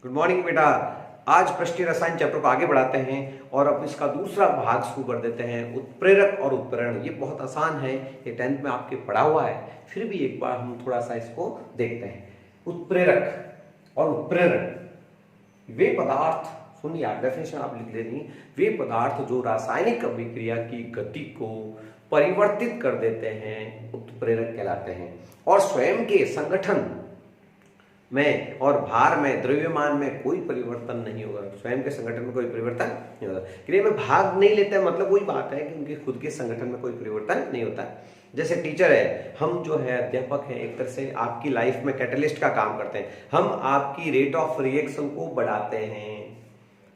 Good morning बेटा। आज पृष्ठीय रसायन चैप्टर को आगे बढ़ाते हैं और अब इसका दूसरा भाग शुरू कर देते हैं, उत्प्रेरक और उत्प्रेरण। ये बहुत आसान है, ये 10th में आपके पढ़ा हुआ है, फिर भी एक बार हम थोड़ा सा इसको देखते हैं। उत्प्रेरक और उत्प्रेरण वे पदार्थ, सुनिए आप, डेफिनेशन आप लिख लेनी, वे पदार्थ जो रासायनिक अभिक्रिया की गति को परिवर्तित कर देते हैं उत्प्रेरक कहलाते हैं और स्वयं के संगठन में और भार में, द्रव्यमान में कोई परिवर्तन नहीं होगा। स्वयं के संगठन में कोई परिवर्तन नहीं होता। क्रिया में भाग नहीं लेते हैं, मतलब वही बात है कि उनके खुद के संगठन में कोई परिवर्तन नहीं होता। जैसे टीचर है, हम जो है अध्यापक हैं, एक तरह से आपकी लाइफ में कैटलिस्ट का काम करते हैं। हम आपकी रेट ऑफ रिएक्शन को बढ़ाते हैं,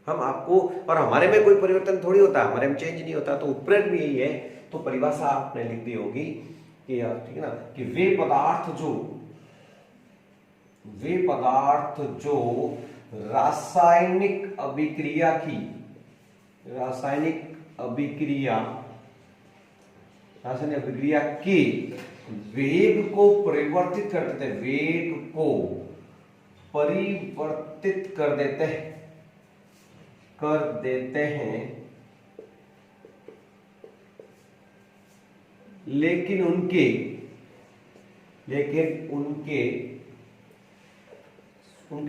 हम आपको, और हमारे में कोई परिवर्तन थोड़ी होता है, हमारे में चेंज नहीं होता। तो उत्प्रेरक भी यही है। तो परिभाषा आपने लिख दी होगी कि, ठीक है ना, कि वे पदार्थ जो रासायनिक अभिक्रिया के वेग को परिवर्तित कर देते हैं, वेग को परिवर्तित कर देते हैं, लेकिन उनके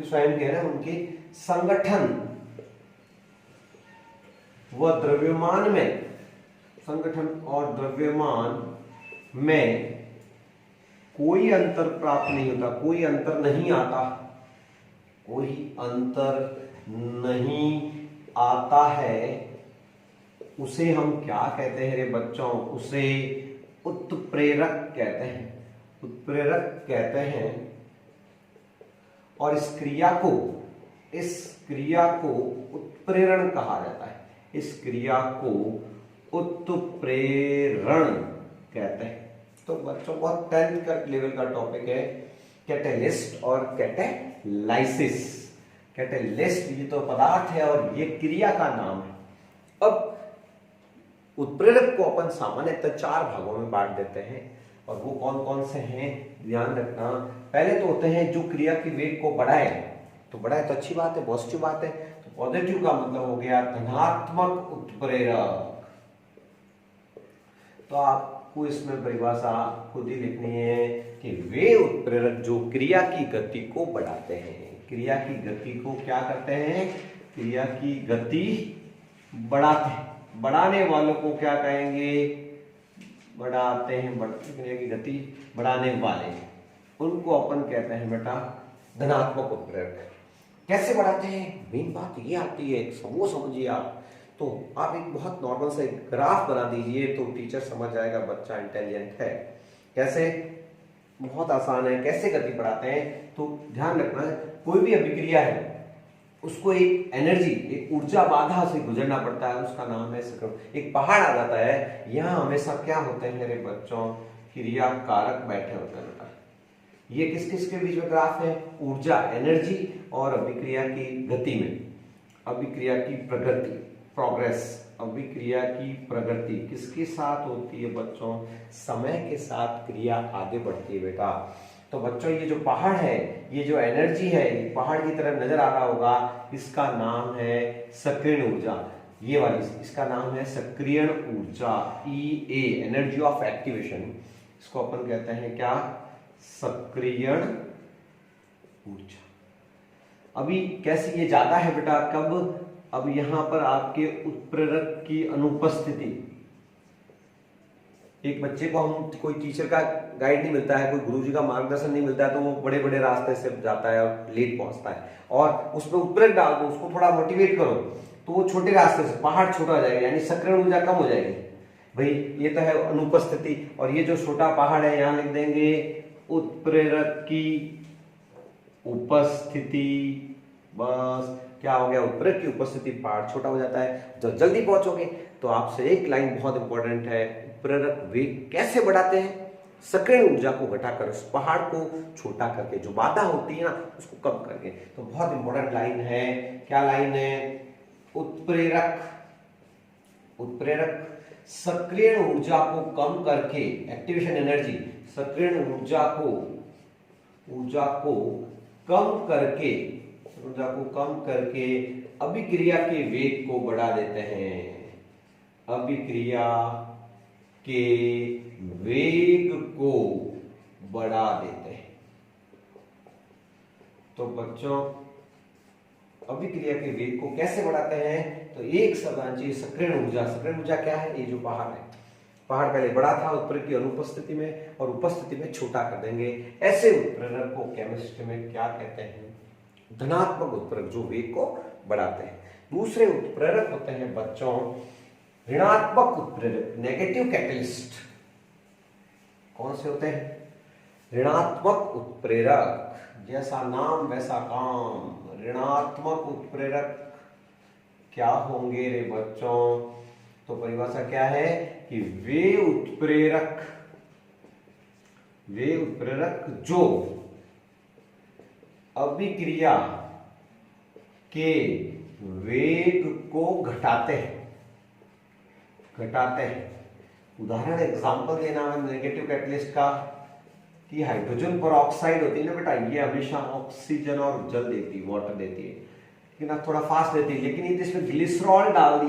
स्वयं के है ना, उनके संगठन व द्रव्यमान में कोई अंतर प्राप्त नहीं होता, कोई अंतर नहीं आता है। उसे हम क्या कहते हैं रे बच्चों? उसे उत्प्रेरक कहते हैं। और इस क्रिया को उत्प्रेरण कहा जाता है। इस क्रिया को उत्प्रेरण कहते हैं। तो बच्चों बहुत 10th का लेवल का टॉपिक है, कैटेलिस्ट और कैटेलाइसिस। कैटेलिस्ट ये तो पदार्थ है और ये क्रिया का नाम है। अब उत्प्रेरक को अपन सामान्यतः 4 भागों में बांट देते हैं, और वो कौन कौन से हैं ध्यान रखना। पहले तो होते हैं जो क्रिया की वेग को बढ़ाए तो अच्छी बात है, पॉजिटिव बात है। तो पॉजिटिव का मतलब हो गया धनात्मक उत्प्रेरक। तो आपको इसमें परिभाषा खुद ही लिखनी है कि वे उत्प्रेरक जो क्रिया की गति को बढ़ाते हैं। क्रिया की गति को क्या करते हैं? क्रिया की गति बढ़ाते हैं। बढ़ाने वालों को क्या कहेंगे? बढ़ाते हैं, क्रिया की गति बढ़ाने वाले, उनको अपन कहते हैं बेटा धनात्मक उत्प्रेरक। कैसे बढ़ाते हैं? मेन बात ये आती है, वो समझिए आप। तो आप एक बहुत नॉर्मल से ग्राफ बना दीजिए तो टीचर समझ जाएगा बच्चा इंटेलिजेंट है। कैसे? बहुत आसान है। कैसे गति बढ़ाते हैं? तो ध्यान रखना, कोई भी अभिक्रिया है उसको एक एनर्जी, एक ऊर्जा बाधा से गुजरना पड़ता है, उसका नाम है संक्रमण। एक पहाड़ आ जाता है, यहाँ हमेशा क्या होते हैं मेरे बच्चों? क्रिया कारक बैठे होते हैं बेटा। ये किस किस के बीच में ग्राफ है? ऊर्जा, एनर्जी और अभिक्रिया की गति में। अभिक्रिया की प्रगति, प्रोग्रेस। अभिक्रिया की प्रगति किसके साथ होती है बच्चों? समय के साथ क्रिया आगे बढ़ती है बेटा। तो बच्चों ये जो पहाड़ है, ये जो एनर्जी है, ये पहाड़ की तरह नजर आ रहा होगा, इसका नाम है सक्रियण ऊर्जा। ये वाली, इसका नाम है सक्रियण ऊर्जा, EA, एनर्जी ऑफ एक्टिवेशन। इसको अपन कहते हैं क्या? सक्रियण ऊर्जा। अभी कैसे ये ज्यादा है बेटा? कब? अब यहां पर आपके उत्प्रेरक की अनुपस्थिति। एक बच्चे को हम, कोई टीचर का गाइड नहीं मिलता है, कोई गुरुजी का मार्गदर्शन नहीं मिलता है, तो वो बड़े बड़े रास्ते से जाता है और लेट पहुंचता है। और उसमें उत्प्रेरक डाल दो, उसको थोड़ा मोटिवेट करो, तो वो छोटे रास्ते से, पहाड़ छोटा हो जाएगा, यानी सक्रियण ऊर्जा कम हो जाएगी। भाई ये तो है अनुपस्थिति, और ये जो छोटा पहाड़ है यहां लिख देंगे उत्प्रेरक की उपस्थिति। बस क्या हो गया? उत्प्रेरक की उपस्थिति, पहाड़ छोटा हो जाता है। जब जल्दी पहुंचोगे तो आपसे एक लाइन बहुत इंपॉर्टेंट है, उत्प्रेरक वेग कैसे बढ़ाते हैं? सक्रियण ऊर्जा को घटाकर, उस पहाड़ को छोटा करके, जो बाधा होती है ना उसको कम करके। तो बहुत इंपॉर्टेंट लाइन है। क्या लाइन है? उत्प्रेरक सक्रियण ऊर्जा को कम करके, एक्टिवेशन एनर्जी, सक्रियण ऊर्जा को कम करके ऊर्जा को कम करके अभिक्रिया के वेग को बढ़ा देते हैं, अभिक्रिया के वेग को बढ़ा देते हैं। तो बच्चों अभिक्रिया के वेग को कैसे बढ़ाते हैं? तो एक शब्दांश सक्रियण ऊर्जा, सक्रियण ऊर्जा क्या है? ये जो पहाड़ है, पहाड़ पहले बड़ा था उत्प्रेरक की अनुपस्थिति में और उपस्थिति में छोटा कर देंगे। ऐसे उत्प्रेरक को केमिस्ट्री में क्या कहते हैं? धनात्मक उत्प्रेरक, जो वेग को बढ़ाते हैं। दूसरे उत्प्रेरक होते हैं बच्चों ऋणात्मक उत्प्रेरक, नेगेटिव कैटलिस्ट। कौन से होते हैं? ऋणात्मक उत्प्रेरक, जैसा नाम वैसा काम। ऋणात्मक उत्प्रेरक क्या होंगे रे बच्चों? तो परिभाषा क्या है कि वे उत्प्रेरक जो अभिक्रिया के वेग को घटाते हैं। उदाहरण एग्जांपल देना है नेगेटिव कैटलिस्ट का कि हाइड्रोजन परऑक्साइड होती है ना बेटा, ये हमेशा ऑक्सीजन और जल देती है, वाटर देती है, लेकिन थोड़ा फास्ट देती है। लेकिन यदि इसमें ग्लिसरॉल डाल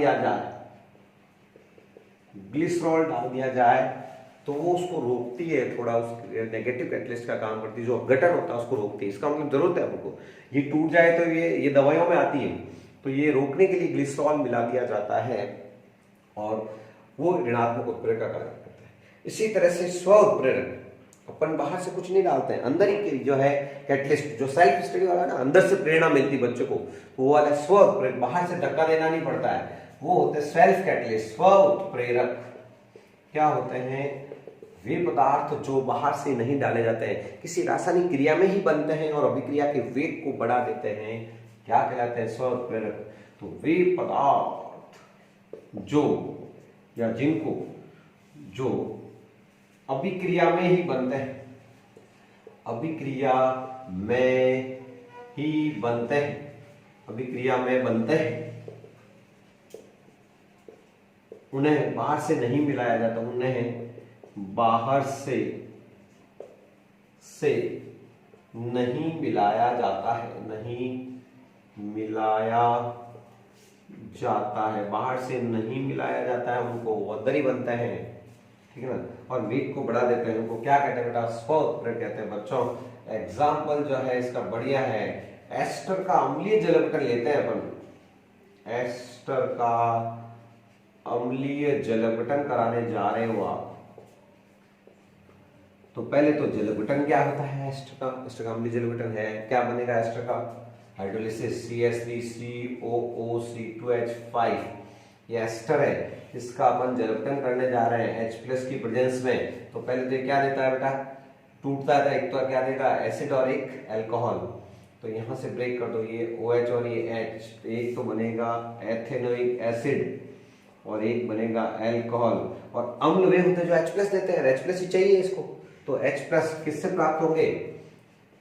दिया जाए तो वो उसको रोकती है, थोड़ा उस नेगेटिव कैटलिस्ट का काम करती है, जो अपघटन होता है उसको रोकती है। इसका मतलब जरूरत है हमको, ये टूट जाए तो ये दवाइयों में आती है, तो ये रोकने के लिए ग्लिसरॉल मिला दिया जाता है और वो ऋणात्मक उत्प्रेरक का कार्य करता है। इसी तरह से स्व उत्प्रेरक, अपन बाहर से कुछ नहीं डालते हैं, अंदर ही जो है कैटलिस्ट, जो सेल्फ स्टडी वाला ना, अंदर से प्रेरणा मिलती बच्चों को, वो वाला स्व उत्प्रेरक, बाहर से धक्का देना नहीं पड़ता है, वो होते हैं सेल्फ कैटलिस्ट। स्व उत्प्रेरक क्या होते हैं? वे पदार्थ जो बाहर से नहीं डाले जाते हैं, किसी रासायनिक क्रिया में ही बनते हैं और अभिक्रिया के वेग को बढ़ा देते हैं, क्या कहलाते हैं? स्व उत्प्रेरक। तो वे पदार्थ जो या जिनको जो अभिक्रिया में ही बनते हैं, अभिक्रिया में बनते हैं, उन्हें बाहर से नहीं मिलाया जाता, उन्हें बाहर से नहीं मिलाया जाता है, बाहर से नहीं मिलाया जाता है, उनको अंदर ही बनते हैं, ठीक है ना, और वेग को बढ़ा देते हैं। उनको क्या कहते हैं बेटा? स्व उत्प्रेरक कहते हैं बच्चों। एग्जाम्पल जो है इसका बढ़िया है, एस्टर का अम्लीय जल अपघटन लेते हैं अपन। एस्टर का अम्लीय जल अपघटन कराने जा रहे हो आप, तो पहले तो जल अपघटन क्या होता है? एस्टर का अम्लीय जल अपघटन है, क्या बनेगा एस्टर का? हाइड्रोलिसिस, CH3COO2H5, ये एस्टर है, इसका अपन जल अपघटन करने जा रहे हैं H+ की प्रेजेंस में। तो पहले तो क्या देता है बेटा? टूटता है, एक तो क्या देगा? एसिड और एक अल्कोहल। तो यहां से ब्रेक कर दो, ये OH और ये H, एक तो बनेगा एथेनोइक एसिड और एक बनेगा अल्कोहल। और अम्ल वे होते हैं जो H+ देते हैं, H+ ही चाहिए इसको, तो H+ किससे प्राप्त होंगे?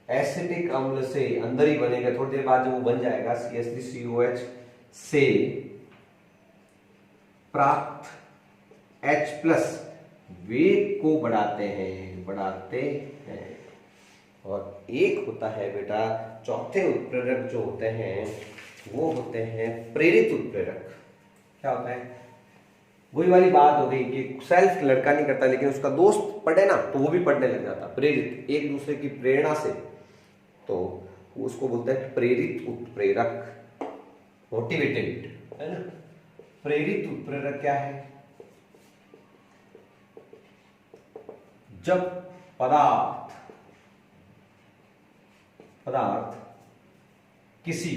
एसिटिक अम्ल से, अंदर ही बनेगा, थोड़ी देर बाद जब वो बन जाएगा CH3COH से प्राप्त H+ वेग को बढ़ाते हैं। और एक होता है बेटा चौथे उत्प्रेरक जो होते हैं, वो होते हैं प्रेरित उत्प्रेरक। क्या होता है? वही वाली बात हो गई कि सेल्फ लड़का नहीं करता, लेकिन उसका दोस्त पढ़े ना तो वो भी पढ़ने लग जाता। प्रेरित, एक दूसरे की प्रेरणा से, तो उसको बोलते हैं प्रेरित उत्प्रेरक, मोटिवेटेड, है ना। प्रेरित उत्प्रेरक क्या है? जब पदार्थ किसी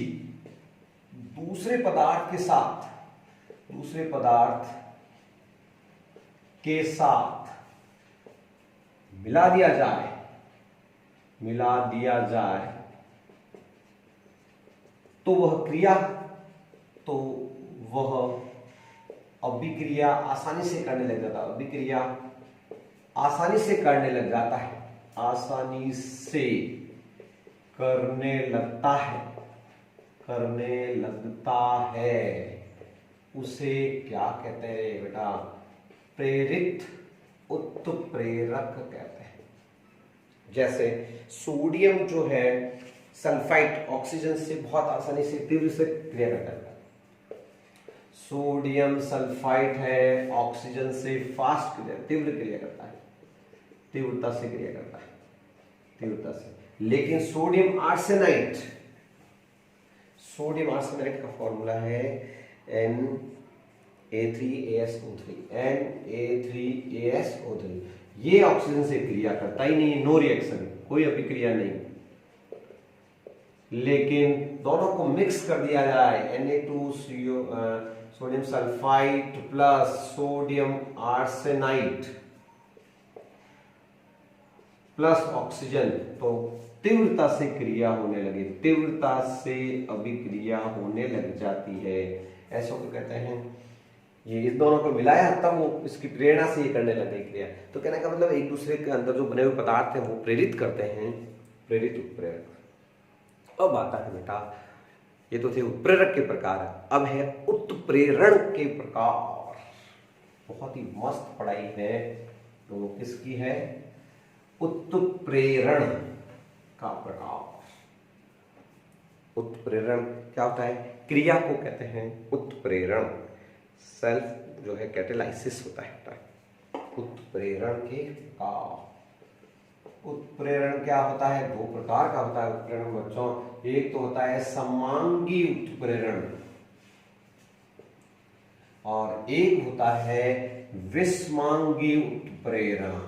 दूसरे पदार्थ के साथ मिला दिया जाए तो वह अभिक्रिया आसानी से करने लग जाता है। अभिक्रिया आसानी से करने लग जाता है, आसानी से करने लगता है, उसे क्या कहते हैं बेटा? प्रेरित उत्प्रेरक कहते हैं। जैसे सोडियम जो है, सल्फाइड ऑक्सीजन से बहुत आसानी से तीव्र से क्रिया करता है। सोडियम सल्फाइड है, ऑक्सीजन से फास्ट क्रिया, तीव्र क्रिया करता है, तीव्रता से क्रिया करता है, तीव्रता से। लेकिन सोडियम आर्सेनाइड, सोडियम आर्सेनाइड का फॉर्मूला है Na3ASO3, Na3ASO3। ये ऑक्सीजन से क्रिया करता ही नहीं, नो रिएक्शन, कोई अभिक्रिया नहीं। लेकिन दोनों को मिक्स कर दिया जाए, Na2CO sodium sulphide plus sodium arsenide plus oxygen, तो तीव्रता से क्रिया होने लगे, तीव्रता से अभिक्रिया होने लग जाती है, ऐसा को कहते हैं। ये इस दोनों को मिलाया तब वो इसकी प्रेरणा से ये करने लगे क्रिया। तो कहने का मतलब एक दूसरे के अंदर जो बने हुए पदार्थ हैं वो प्रेरित करते हैं, प्रेरित उत्प्रेरक। अब आता है बेटा, ये तो थे उत्प्रेरक के प्रकार, अब है उत्प्रेरण के प्रकार। बहुत ही मस्त पढ़ाई है, तो वो किसकी है? उत्प्रेरण का प्रकार। उत्प्रेरण क्या होता है? क्रिया को कहते हैं उत्प्रेरण। सेल्फ जो है कैटेलाइसिस होता है। उत्प्रेरण के प्रकार। उत्प्रेरण क्या होता है? दो प्रकार का होता है उत्प्रेरण बच्चों। एक तो होता है समांगी उत्प्रेरण और एक होता है विषमांगी उत्प्रेरण।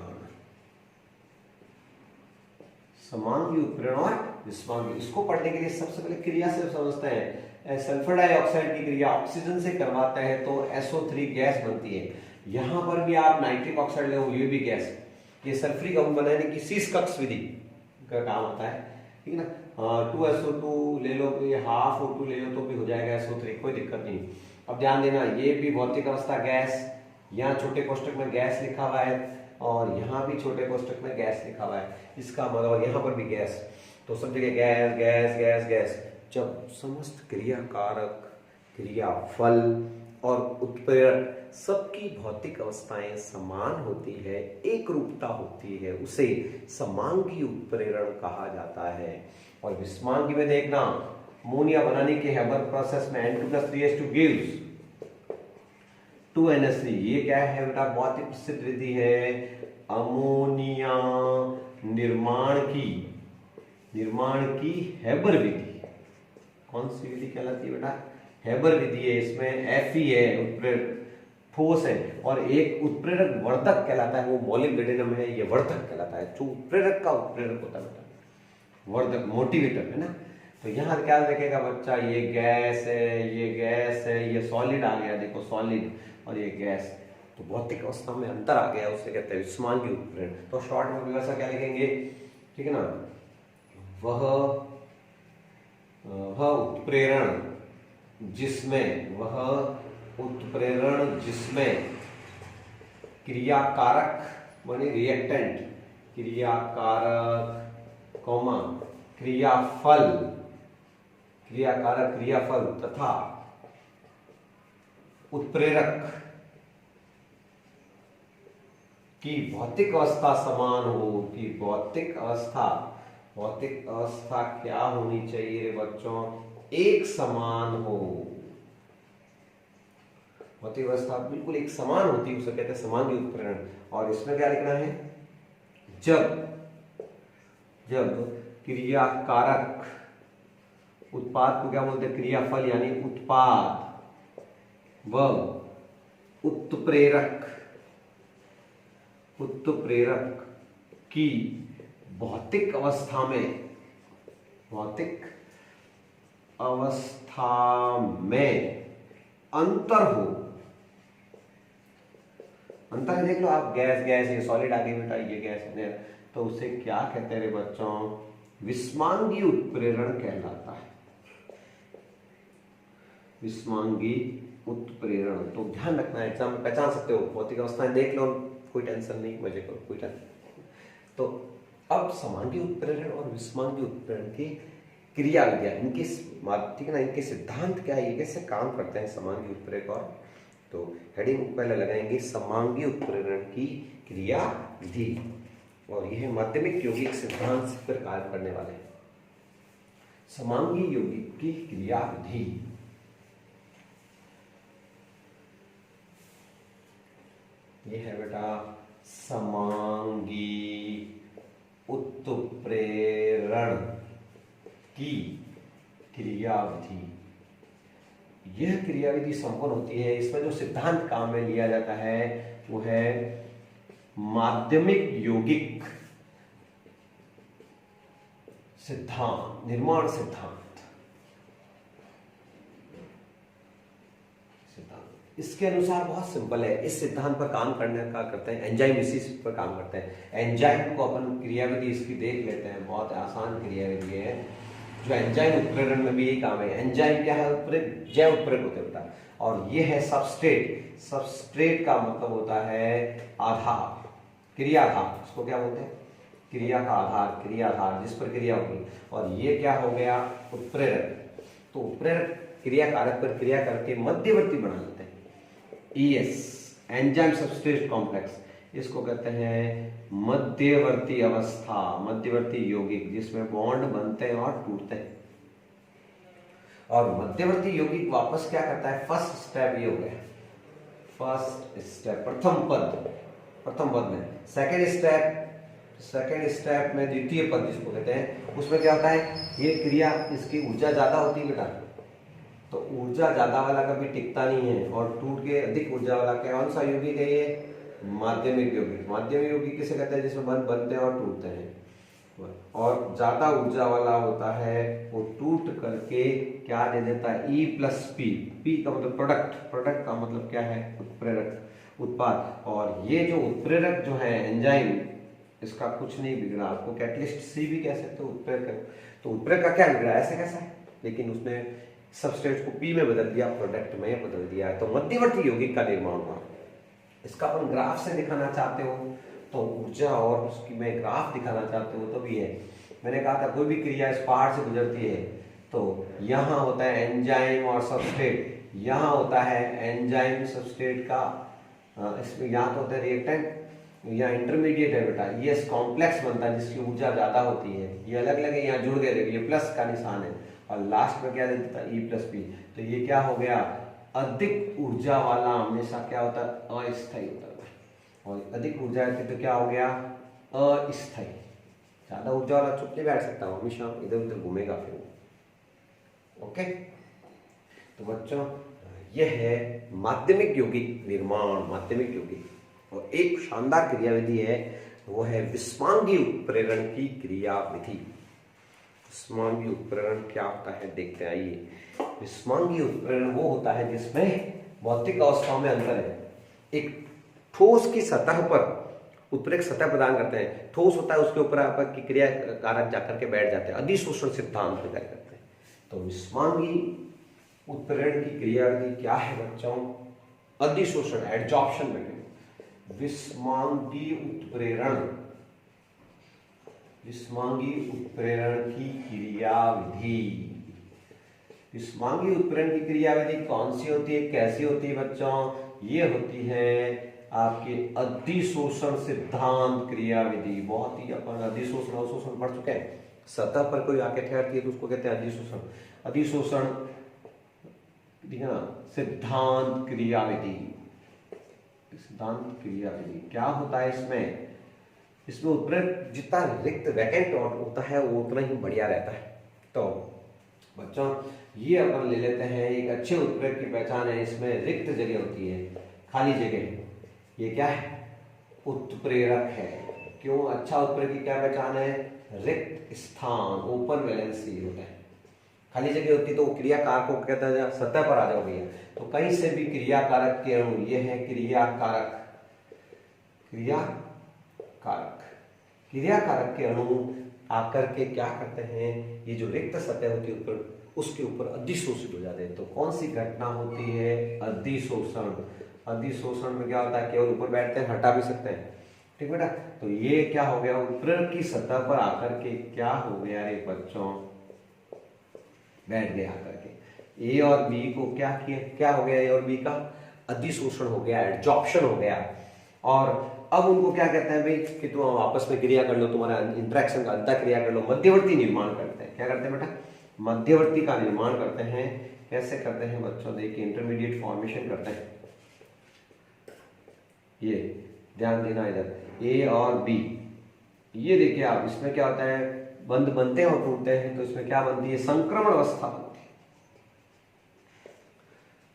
समांगी उत्प्रेरण और विषमांगी, इसको पढ़ने के लिए सबसे पहले क्रिया से समझते हैं। सल्फर डाइऑक्साइड की क्रिया ऑक्सीजन से करवाते हैं तो SO3 गैस बनती है। यहां पर भी आप नाइट्रिक ऑक्साइड ले, ये भी गैस, ये सल्फ्यूरिक अम्ल बनाने की शीश कक्ष विधि का काम आता है, ठीक है ना। 2SO2 ले लो, ये हाफ O2 ले लो तो भी हो जाएगा SO3, कोई दिक्कत नहीं। अब ध्यान देना, ये भी भौतिक अवस्था गैस, यहाँ छोटे कोष्टक में गैस लिखा हुआ है और यहाँ भी छोटे कोष्टक में गैस लिखा हुआ है। इसका मतलब यहाँ पर भी गैस, तो सब जगह गैस गैस गैस गैस। जब समस्त क्रियाकारक, क्रियाफल और उत्प्रेरक सबकी भौतिक अवस्थाएं समान होती है, एक रूपता होती है, उसे समांगी उत्प्रेरण कहा जाता है। और विषमांगी में देखना, अमोनिया बनाने के हेबर प्रोसेस में N2+3H2 गिव्स 2NH3। ये क्या है बेटा? बहुत ही प्रसिद्ध विधि है अमोनिया निर्माण की हेबर विधि। कौन सी विधि कहलाती है बेटा? हेबर विधि है। इसमें Fe है, उत्प्रेरक ठोस है, और एक उत्प्रेरक वर्धक कहलाता है, वो मोलिब्डेनम है, ये वर्धक कहलाता है। जो उत्प्रेरक का उत्प्रेरक होता है बेटा, वर्धक, मोटिवेटर है ना। तो यहाँ क्या देखेगा बच्चा? ये गैस है, ये गैस है, ये सॉलिड आ गया, देखो सॉलिड, और ये गैस, तो भौतिक अवस्था में अंतर आ गया, उसे कहते हैं विषमांगी उत्प्रेरण। तो शॉर्ट में वैसा क्या लिखेंगे, ठीक है ना? वह उत्प्रेरण जिसमें क्रियाकारक माने रिएक्टेंट, क्रियाकारक कौमा क्रियाफल तथा उत्प्रेरक की भौतिक अवस्था समान हो। कि भौतिक अवस्था क्या होनी चाहिए बच्चों? एक समान हो। भौतिक अवस्था बिल्कुल एक समान होती है, उसे कहते हैं समांगी उत्प्रेरण। और इसमें क्या लिखना है? जब क्रियाकारक, उत्पाद को क्या बोलते हैं? क्रियाफल यानी उत्पाद, व उत्प्रेरक की भौतिक अवस्था में अंतर हो। अंतर देख लो आप, गैस गैस, ये सॉलिड आ गई बेटा, ये गैस है, तो उसे क्या कहते हैं रे बच्चों? विषमांगी उत्प्रेरण कहलाता है। विषमांगी उत्प्रेरण, तो ध्यान रखना, एग्जाम में पहचान सकते हो, भौतिक अवस्थाएं देख लो, कोई टेंशन नहीं, मजे करो, कोई टेंशन। तो अब समांगी उत्प्रेरण और विषमांगी उत्प्रेरण की क्रिया विधियां, इनके ठीक है ना, इनके सिद्धांत क्या है, ये कैसे काम करते हैं समांगी उत्प्रेरक और, तो हेडिंग पहले लगाएंगे समांगी उत्प्रेरण की क्रिया विधि, और यह माध्यमिक यौगिक सिद्धांत पर कार्य करने वाले हैं। समांगी यौगिक की क्रिया विधि। ये है बेटा समांगी उत्प्रेरण की क्रियाविधि। यह क्रियाविधि संपन्न होती है, इसमें जो सिद्धांत काम में लिया जाता है वो है माध्यमिक यौगिक सिद्धांत, निर्माण सिद्धांत। इसके अनुसार बहुत सिंपल है, इस सिद्धांत पर काम करने का करते हैं एंजाइम, इसी पर काम करते हैं। एंजाइम को अपन क्रियाविधि इसकी देख लेते हैं, बहुत आसान क्रियाविधि है जो एंजाइम उत्प्रेरण में भी यही काम है। एंजाइम क्या है? उत्प्रेरक, जैव उत्प्रेरक होते होता है। और ये है सबस्ट्रेट। सबस्ट्रेट का मतलब होता है आधार, क्रियाधार, उसको क्या बोलते हैं? क्रिया का आधार, क्रियाधार जिस पर क्रिया होगी। और ये क्या हो गया? उत्प्रेरक। तो उत्प्रेरक क्रिया कारक पर क्रिया करके मध्यवर्ती बना लेते हैं। ES एंजाइम सबस्ट्रेट कॉम्प्लेक्स, इसको कहते हैं मध्यवर्ती अवस्था, मध्यवर्ती यौगिक जिसमें बॉन्ड बनते हैं और टूटते हैं। और मध्यवर्ती यौगिक वापस क्या करता है? फर्स्ट स्टेप ये हो गया, फर्स्ट स्टेप प्रथम पद में। सेकेंड स्टेप में द्वितीय पद जिसको कहते हैं, उसमें क्या होता है? ये क्रिया, इसकी ऊर्जा ज्यादा होती है बेटा, तो ऊर्जा ज्यादा वाला कभी टिकता नहीं है, और टूट के अधिक ऊर्जा वाला कौन सा यौगिक है? ये माध्यमिक यौगिक। माध्यमिक यौगिक किसे कहते हैं? जिसमें बंध बनते हैं और टूटते हैं। और ज्यादा ऊर्जा वाला होता है वो टूट करके क्या दे देता है? E+P। P का मतलब प्रोडक्ट, प्रोडक्ट का मतलब क्या है? उत्प्रेरक, उत्पाद। और ये जो उत्प्रेरक जो है एंजाइम, इसका कुछ नहीं बिगड़ा। आपको कैटलिस्ट C भी कह सकते हो, उत्प्रेरक। तो उत्प्रेरक का क्या बिगड़ा? ऐसे कैसा है? लेकिन उसने सबस्ट्रेट को P में बदल दिया, प्रोडक्ट में बदल दिया। तो मध्यवर्ती यौगिक का निर्माण हुआ। इसका अपन ग्राफ से दिखाना चाहते हो तो ऊर्जा और उसकी मैं ग्राफ दिखाना चाहते हो तो भी है। मैंने कहा था कोई भी क्रिया इस पहाड़ से गुजरती है तो यहाँ होता है एंजाइम और सबस्ट्रेट, यहाँ होता है एंजाइम सबस्ट्रेट का, इसमें यहाँ तो होता है रिएक्टेंट, यहाँ इंटरमीडिएट है बेटा, ये कॉम्प्लेक्स बनता है जिसकी ऊर्जा ज्यादा होती है। ये अलग अलग है, यहाँ जुड़ गए, ये प्लस का निशान है, और लास्ट में क्या दे देता है? E+P। तो ये क्या हो गया? अधिक ऊर्जा वाला हमेशा क्या होता है? अस्थायी होता है। और अधिक ऊर्जा है तो क्या हो गया? अस्थायी। ज्यादा ऊर्जा वाला चुप नहीं बैठ सकता, हमेशा इधर उधर घूमेगा फिर। ओके, तो बच्चों यह है माध्यमिक यौगिक निर्माण, माध्यमिक यौगिक। और एक शानदार क्रियाविधि है, वो है विस्मांगी उत्प्रेरण की क्रियाविधि। विस्मांगी उत्प्रेरण क्या होता है देखते हैं, आइए। विस्मांगी उत्प्रेरण वो होता है जिसमें भौतिक अवस्थाओं में अंतर है। एक ठोस की सतह पर उत्प्रेरक सतह प्रदान करते हैं, ठोस होता है उसके ऊपर आपस की क्रिया कारक जाकर के बैठ जाते हैं, अधिशोषण सिद्धांत पर कार्य करते हैं। तो विस्मांगी उत्प्रेरण की क्रियाविधि क्या है बच्चों? अधिशोषण, एडजॉर्प्शन में। विस्मांगी उत्प्रेरण, विस्मांगी उत्प्रेरण की क्रियाविधि। विस्मांगी उत्प्रेरण की क्रियाविधि कौन सी होती है, कैसी होती है बच्चों? ये होती है आपके अधिशोषण सिद्धांत क्रियाविधि। बहुत ही अपन अधिशोषण अवशोषण पढ़ चुके हैं। सतह पर कोई आके ठहरती है तो उसको कहते हैं अधिशोषण। अधिशोषण ठीक है ना, सिद्धांत क्रियाविधि। सिद्धांत क्रियाविधि क्या होता है इसमें? इसमें उत्प्रेरक जितना रिक्त वैकेंट होता है वो उतना ही बढ़िया रहता है। तो बच्चों ये अपन ले लेते हैं, एक अच्छे उत्प्रेरक की पहचान है, इसमें रिक्त जगह होती है, खाली जगह। ये क्या है? उत्प्रेरक है। क्यों? अच्छा उत्प्रेरक की क्या पहचान है? रिक्त स्थान, ओपन वैलेंसी होता है। खाली जगह होती तो क्रिया कारक को कहता है सतह पर आ जाओ भैया, तो कहीं से भी क्रिया कारक के अणु, ये है क्रिया कारक, क्रिया कारक, क्रिया कारक के अणु आकर के क्या करते हैं? ये जो रिक्त सतह होती है ऊपर, उसके ऊपर अधिशोषित हो जाते हैं। तो कौन सी घटना होती है? अधिशोषण। अधिशोषण में क्या होता है? केवल ऊपर बैठते हैं, हटा भी सकते हैं, ठीक बेटा। तो ये क्या हो गया? उत्प्रेरक की सतह पर आकर के क्या हो गया रे बच्चों? बैठ गया आकर के। ए और बी को क्या किया? क्या हो गया? ए और बी का अधिशोषण हो गया, एडजॉर्प्शन हो गया। और अब उनको क्या कहते हैं भाई कि तुम आपस में क्रिया कर लो, तुम्हारा इंटरेक्शन का अंतर क्रिया कर लो, मध्यवर्ती निर्माण करते हैं। क्या करते हैं बेटा? मध्यवर्ती का निर्माण करते हैं। कैसे करते हैं बच्चों, देखिए इंटरमीडिएट फॉर्मेशन करते हैं। ये ध्यान देना इधर, ए और बी, ये देखिए आप, इसमें क्या होता है, बंध बनते हैं और टूटते हैं, तो इसमें क्या बनती है, संक्रमण अवस्था बनती है।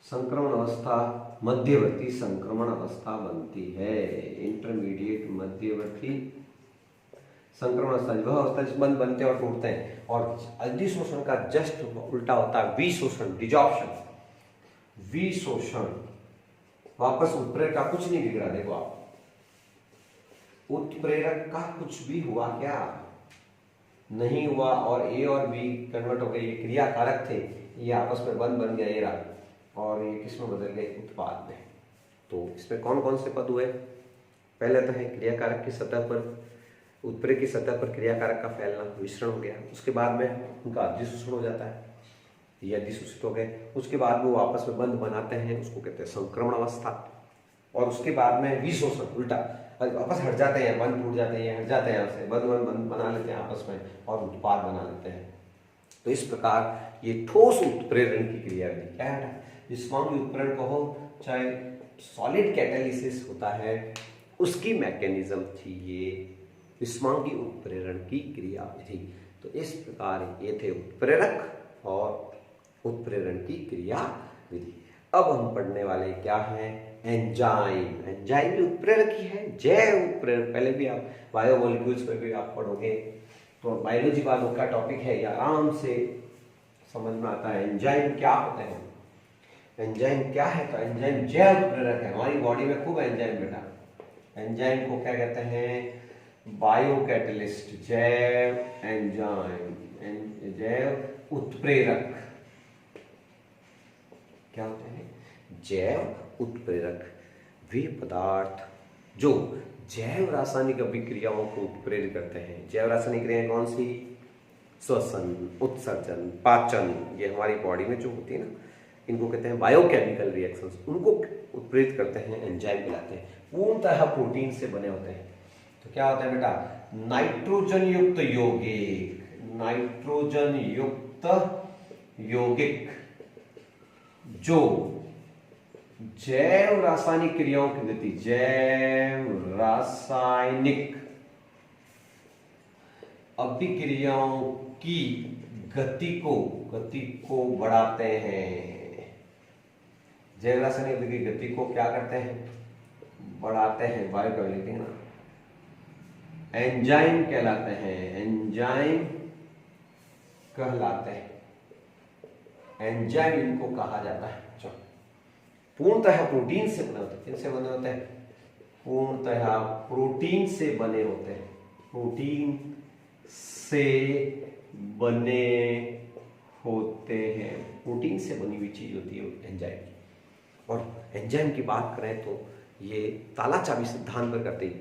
संक्रमण अवस्था, मध्यवर्ती संक्रमण अवस्था बनती है। इंटरमीडिएट मध्यवर्ती संक्रमण अवस्था, वह अवस्था जिस बंध बनते हैं और टूटते हैं। और अधिशोषण का जस्ट उल्टा होता है विशोषण, डिजॉर्प्शन। विशोषण, वापस उत्प्रेरक का कुछ नहीं बिगड़ा। देखो आप, उत्प्रेरक का कुछ भी हुआ क्या, नहीं हुआ, और ए और बी कन्वर्ट हो गए, ये क्रिया कारक थे, ये आपस में बंध बन गया, ये रहा, और ये किस में बदल गए, उत्पाद में। तो इसमें कौन कौन से पद हुए, पहले तो है क्रिया कारक की सतह पर, उत्प्रेरक की सतह पर क्रिया कारक का फैलना, विसरण हो गया। उसके बाद में उनका अधिशोषण हो जाता है, ये अधिशोषित हो गए। उसके बाद में वो आपस में बंध बनाते हैं, उसको कहते हैं संक्रमण अवस्था। और उसके बाद में विशोषण, उल्टा, वापस हट जाते हैं, बंध टूट जाते हैं, हट जाते हैं यहाँ से, बंध बना लेते हैं आपस में और उत्पाद बना लेते हैं। तो इस प्रकार ये ठोस उत्प्रेरण की क्रिया विधि क्या है, विस्मांगी उत्प्रेरण कहो चाहे सॉलिड कैटालिसिस होता है, उसकी मैकेनिज्म थी ये विस्मांगी उत्प्रेरण की क्रिया विधि। तो इस प्रकार ये थे उत्प्रेरक और उत्प्रेरण की क्रिया विधि। अब हम पढ़ने वाले क्या है, एंजाइम। एंजाइम भी उत्प्रेरक ही है, जैव उत्प्रेरक। पहले भी आप बायोमोलिक्यूल्स में भी आप पढ़ोगे, तो बायोलॉजी वालों का टॉपिक है, ये आराम से समझ में आता है। एंजाइम क्या होते हैं, एंजाइम क्या है, तो एंजाइम जैव उत्प्रेरक है। हमारी बॉडी में खूब एंजाइम बेटा, एंजाइम को क्या कहते हैं, बायो कैटलिस्ट, जैव एंजाइम, जैव उत्प्रेरक क्या होते हैं, जैव उत्प्रेरक। वे पदार्थ जो जैव रासायनिक अभिक्रियाओं को उत्प्रेरित करते हैं। जैव रासायनिक क्रियाएं कौन सी, श्वसन, उत्सर्जन, पाचन, ये हमारी बॉडी में जो होती है ना, इनको कहते हैं बायोकेमिकल रिएक्शंस, उनको उत्प्रेरित करते हैं, एंजाइम कहलाते हैं। पूर्णतः प्रोटीन से बने होते हैं। तो क्या होता है बेटा, नाइट्रोजन युक्त यौगिक, नाइट्रोजन युक्त यौगिक जो जैव रासायनिक क्रियाओं की गति, जैव रासायनिक अभिक्रियाओं की गति को बढ़ाते हैं। जैव रासायनिक अभिक्रिया की गति को क्या करते हैं, बढ़ाते हैं, बायोकेमिकल ना, एंजाइम कहलाते हैं, एंजाइम कहलाते हैं, एंजाइम इनको कहा जाता है। पूर्णतः प्रोटीन से बने होते हैं, किनसे बने होते हैं, पूर्णतः प्रोटीन से बने होते हैं, प्रोटीन से बने होते हैं, प्रोटीन से बनी हुई चीज होती है एंजाइम। और एंजाइम की बात करें तो ये ताला चाबी सिद्धांत पर करते हैं।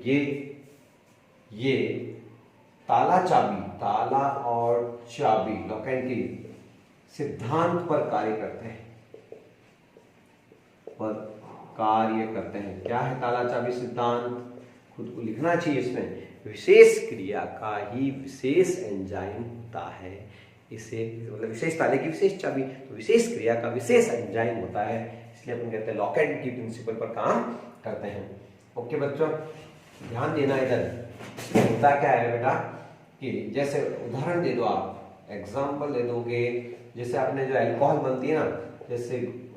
ये ताला चाबी, ताला और चाबी, लॉक एंड की सिद्धांत पर कार्य करते हैं, क्या है ताला चाबी सिद्धांत, खुद को लिखना चाहिए इसमें। विशेष क्रिया का ही विशेष एंजाइम होता है, इसे मतलब विशेष ताले की विशेष चाबी, तो विशेष क्रिया का विशेष एंजाइम होता है, इसलिए अपन कहते हैं लॉक एंड की प्रिंसिपल पर काम करते हैं। ओके बच्चों, ध्यान देना इधर। होता क्या है बेटा कि जैसे उदाहरण दे दो, आप एग्जाम्पल दे दोगे, जैसे आपने जो अल्कोहल बनती है ना, जैसे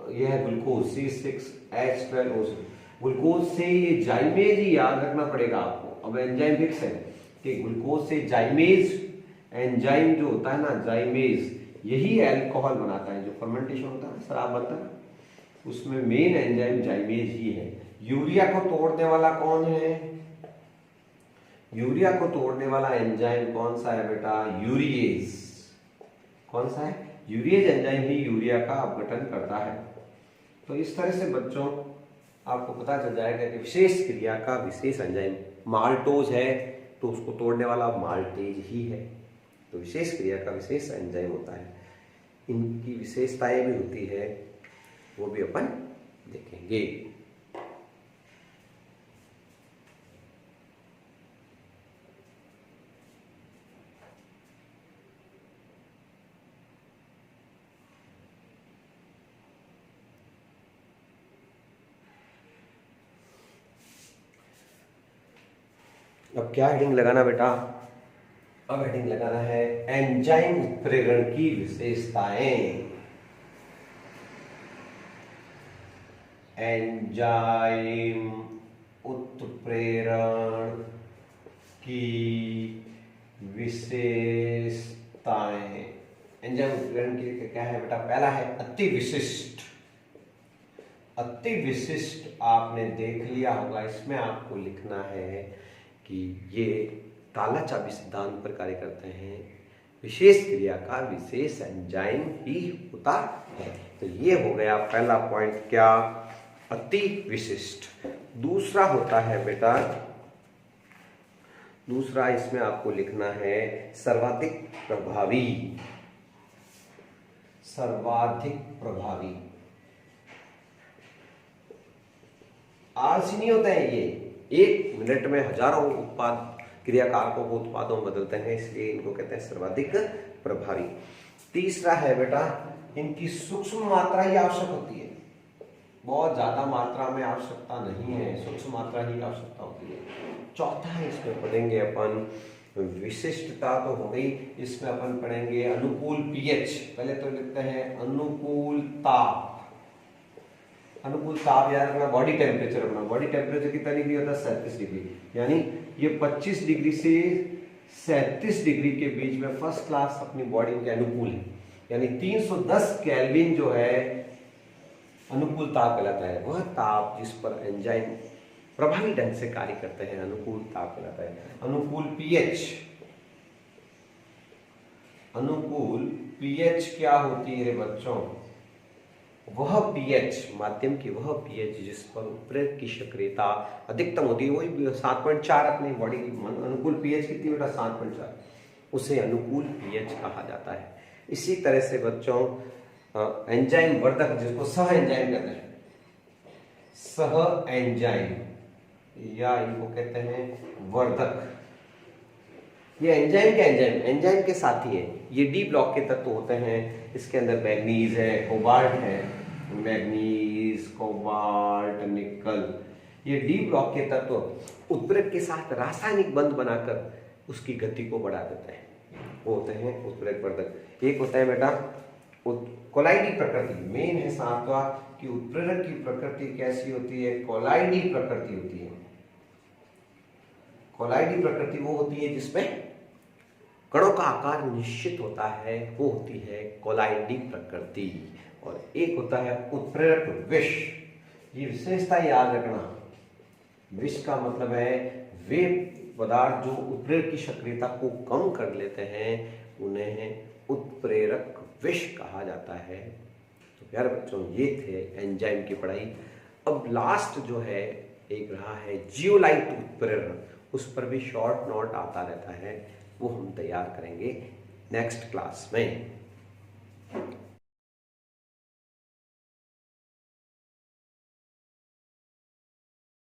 यह है ग्लूकोज C6H12O6, ग्लूकोज से ये जाइमेज ही याद रखना पड़ेगा आपको। अब एंजाइम फिक्स है कि ग्लूकोज से जाइमेज एंजाइम जो होता है ना, जाइमेज, यही अल्कोहल बनाता है। जो फर्मेंटेशन होता है, शराब बनता है, उसमें मेन एंजाइम जाइमेज ही है। यूरिया को तोड़ने वाला कौन है, यूरिया को तोड़ने वाला एंजाइम कौन सा है बेटा, यूरिएज। कौन सा है, यूरिएज एंजाइम ही यूरिया का अपघटन करता है। तो इस तरह से बच्चों आपको पता चल जाएगा कि विशेष क्रिया का विशेष एंजाइम, माल्टोज है तो उसको तोड़ने वाला माल्टेज ही है। तो विशेष क्रिया का विशेष एंजाइम होता है, इनकी विशेषताएं भी होती है, वो भी अपन देखेंगे। अब क्या हेडिंग लगाना बेटा? अब हेडिंग लगाना है एंजाइम उत्प्रेरण की विशेषताएं। एंजाइम उत्प्रेरण की विशेषताएं। एंजाइम उत्प्रेरण की क्या है बेटा? पहला है अति विशिष्ट। अति विशिष्ट आपने देख लिया होगा, इसमें आपको लिखना है कि ये ताला चाबी सिद्धांत पर कार्य करते हैं, विशेष क्रिया का विशेष एंजाइम ही होता है। तो ये हो गया पहला पॉइंट, क्या? अति विशिष्ट। दूसरा होता है बेटा, दूसरा इसमें आपको लिखना है सर्वाधिक प्रभावी। सर्वाधिक प्रभावी। आलसी नहीं होते हैं ये, 1 मिनट में हजारों उत्पाद क्रियाकारकों को उत्पादों में बदलते हैं, इसलिए इनको कहते हैं सर्वाधिक प्रभावी। तीसरा है बेटा, इनकी सूक्ष्म मात्रा ही आवश्यक होती है, बहुत ज्यादा मात्रा में आवश्यकता नहीं है, सूक्ष्म मात्रा ही आवश्यकता होती है। चौथा है, इसमें पढ़ेंगे अपन विशिष्टता तो हो गई, इसमें अपन पढ़ेंगे अनुकूल पीएच। पहले तो लिखते हैं अनुकूल ताप। अनुकूल ताप याद रखना, बॉडी टेम्परेचर अपना, बॉडी टेम्परेचर कितना डिग्री होता है? 37 डिग्री। यानी ये 25 डिग्री से 37 डिग्री के बीच में फर्स्ट क्लास अपनी बॉडी के अनुकूल है। यानी 310 केल्विन जो है अनुकूल ताप कहलाता है। वह ताप जिस पर एंजाइम प्रभावी ढंग से कार्य करते हैं अनुकूल ताप कहलाता है। अनुकूल पीएच। अनुकूल पीएच क्या होती है बच्चों? वह पीएच, माध्यम की वह पीएच जिस पर उत्प्रेरक की सक्रियता अधिकतम होती है, वही 7.4 अपनी बॉडी की अनुकूल पीएच कितनी बेटा? 7.4, उसे अनुकूल पीएच कहा जाता है। इसी तरह से बच्चों एंजाइम वर्धक, जिसको सह एंजाइम कहते हैं, सह एंजाइम या इनको कहते हैं वर्धक। ये एंजाइम के एंजाइम के साथी है। ये डी ब्लॉक के तत्व होते हैं, इसके अंदर मैग्नीज है, कोबाल्ट है, मैग्नीज, कोबाल्ट, निकल। ये डी ब्लॉक के तत्व उत्प्रेरक के साथ रासायनिक बंध बनाकर उसकी गति को बढ़ा देते हैं, वो होते हैं उत्प्रेरक वर्धक। एक होता है बेटा कोलाइडी प्रकृति, मेन है सातवां कि उत्प्रेरक की प्रकृति कैसी होती है? कोलाइडी प्रकृति होती है। कोलाइडी प्रकृति वो होती है जिसमें कणों का आकार निश्चित होता है, वो होती है कोलाइडी प्रकृति। और एक होता है उत्प्रेरक विष। ये विशेषता याद रखना, विष का मतलब है वे पदार्थ जो उत्प्रेरक की सक्रियता को कम कर लेते हैं, उन्हें उत्प्रेरक विष कहा जाता है। तो प्यारे बच्चों, ये थे एंजाइम की पढ़ाई। अब लास्ट जो है एक रहा है जियोलाइट उत्प्रेरण, उस पर भी शॉर्ट नोट आता रहता है, वो हम तैयार करेंगे नेक्स्ट क्लास में।